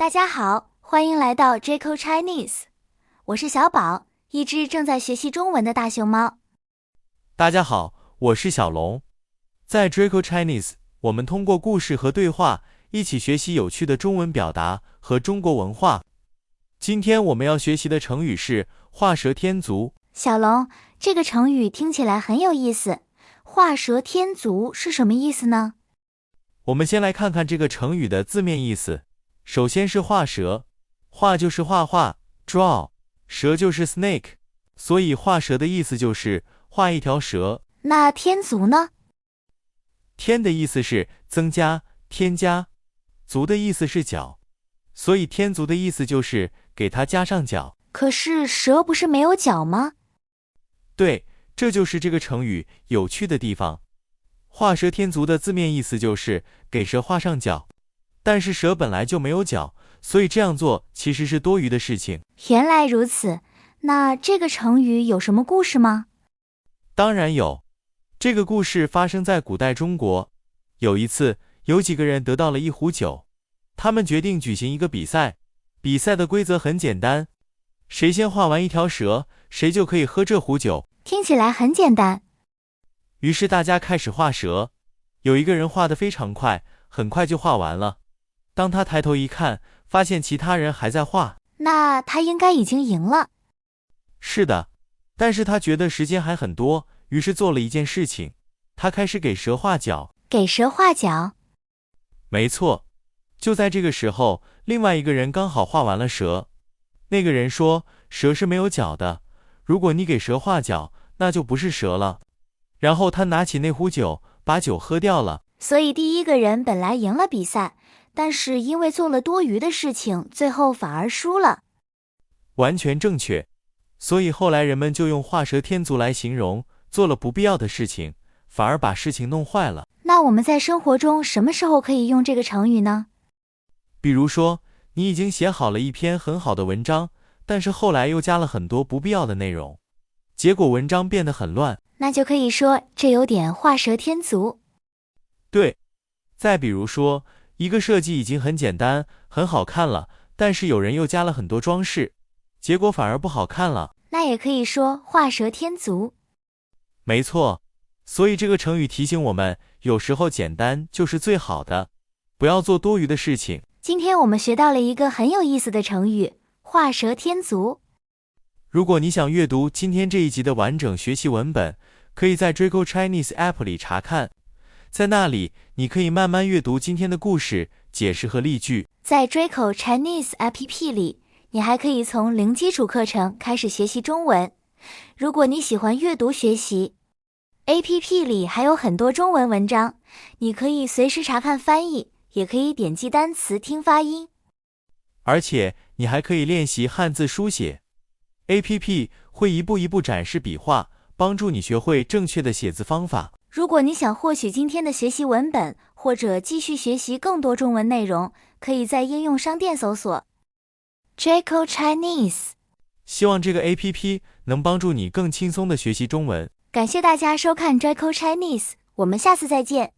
大家好，欢迎来到 Draco Chinese， 我是小宝，一只正在学习中文的大熊猫。大家好，我是小龙。在 Draco Chinese， 我们通过故事和对话，一起学习有趣的中文表达和中国文化。今天我们要学习的成语是画蛇添足。小龙，这个成语听起来很有意思，画蛇添足是什么意思呢？我们先来看看这个成语的字面意思。首先是画蛇，画就是画画 draw， 蛇就是 snake， 所以画蛇的意思就是画一条蛇。那添足呢？添的意思是增加、添加，足的意思是脚，所以添足的意思就是给它加上脚。可是蛇不是没有脚吗？对，这就是这个成语有趣的地方。画蛇添足的字面意思就是给蛇画上脚，但是蛇本来就没有脚，所以这样做其实是多余的事情。原来如此，那这个成语有什么故事吗？当然有，这个故事发生在古代中国。有一次，有几个人得到了一壶酒，他们决定举行一个比赛。比赛的规则很简单，谁先画完一条蛇，谁就可以喝这壶酒。听起来很简单。于是大家开始画蛇，有一个人画得非常快，很快就画完了。当他抬头一看，发现其他人还在画，那他应该已经赢了。是的，但是他觉得时间还很多，于是做了一件事情，他开始给蛇画脚。给蛇画脚？没错，就在这个时候，另外一个人刚好画完了蛇。那个人说，蛇是没有脚的，如果你给蛇画脚，那就不是蛇了。然后他拿起那壶酒，把酒喝掉了。所以第一个人本来赢了比赛，但是因为做了多余的事情，最后反而输了。完全正确。所以后来人们就用画蛇添足来形容做了不必要的事情，反而把事情弄坏了。那我们在生活中什么时候可以用这个成语呢？比如说，你已经写好了一篇很好的文章，但是后来又加了很多不必要的内容，结果文章变得很乱。那就可以说这有点画蛇添足。对，再比如说，一个设计已经很简单、很好看了，但是有人又加了很多装饰，结果反而不好看了。那也可以说画蛇添足。没错，所以这个成语提醒我们，有时候简单就是最好的，不要做多余的事情。今天我们学到了一个很有意思的成语，画蛇添足。如果你想阅读今天这一集的完整学习文本，可以在 Draco Chinese App 里查看，在那里你可以慢慢阅读今天的故事、解释和例句。在 Draco Chinese App 里，你还可以从零基础课程开始学习中文。如果你喜欢阅读学习， App 里还有很多中文文章，你可以随时查看翻译，也可以点击单词听发音。而且你还可以练习汉字书写。APP 会一步一步展示笔画，帮助你学会正确的写字方法。如果你想获取今天的学习文本，或者继续学习更多中文内容，可以在应用商店搜索 Draco Chinese。 希望这个 APP 能帮助你更轻松地学习中文。感谢大家收看 Draco Chinese， 我们下次再见。